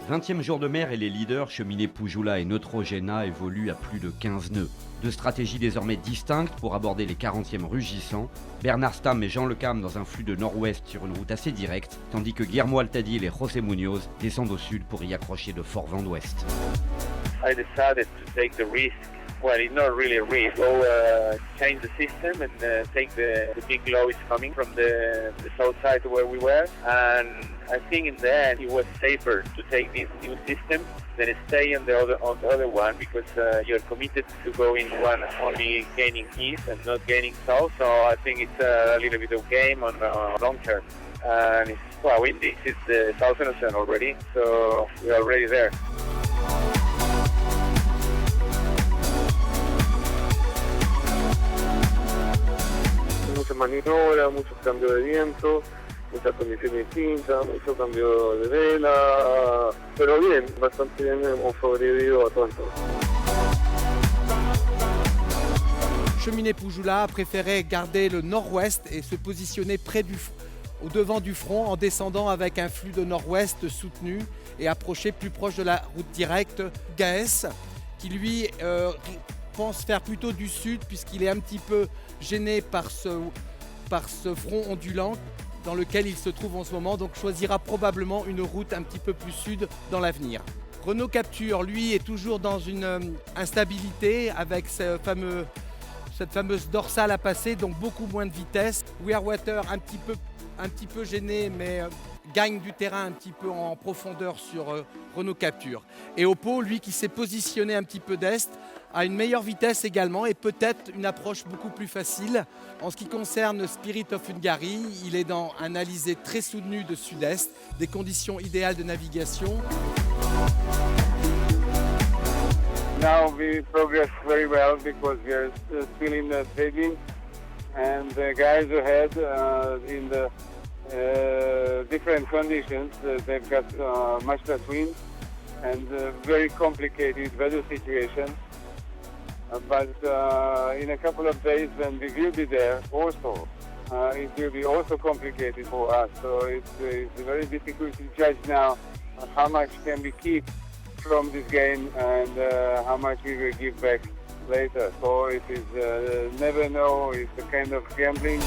20e jour de mer et les leaders Cheminée Poujoula et Neutrogena évoluent à plus de 15 nœuds. Deux stratégies désormais distinctes pour aborder les 40e rugissants. Bernard Stam et Jean Le Cam dans un flux de nord-ouest sur une route assez directe, tandis que Guillermo Altadil et José Munoz descendent au sud pour y accrocher de forts vents d'ouest. I decided to take the risk. Well, it's not really a risk. Go change the system and take the big low is coming from the south side to where we were. And I think in the end it was safer to take this new system than stay on the other one because you're committed to going one only gaining east and not gaining south. So I think it's a little bit of game on long term. And it's quite windy. It's the southern ocean already, so we're already there. Muchas maniobras, muchos cambios de viento, muchas condiciones distintas, mucho cambio de vela, pero bien, bastante bien, hemos sobrevivido a todo esto. Cheminée Poujoula a préféré garder le nord-ouest et se positionner au devant du front en descendant avec un flux de nord-ouest soutenu et approcher plus proche de la route directe. Gaes, qui lui pense faire plutôt du sud puisqu'il est un petit peu gêné par ce front ondulant dans lequel il se trouve en ce moment, donc choisira probablement une route un petit peu plus sud dans l'avenir. Renault Capture, lui, est toujours dans une instabilité avec cette fameuse dorsale à passer, donc beaucoup moins de vitesse. We Are Water un petit peu gêné, mais gagne du terrain un petit peu en profondeur sur Renault Capture. Et Oppo, lui qui s'est positionné un petit peu d'est, a une meilleure vitesse également et peut-être une approche beaucoup plus facile. En ce qui concerne Spirit of Hungary, il est dans un alizé très soutenu de sud-est, des conditions idéales de navigation. Now we progress very well because we are still in the trading and the guys ahead in the different conditions. They've got much less wind and very complicated weather situation. But in a couple of days when we will be there also, it will be also complicated for us. So it's very difficult to judge now how much can we keep from this game and how much we will give back later. So it is never know, it's a kind of gambling.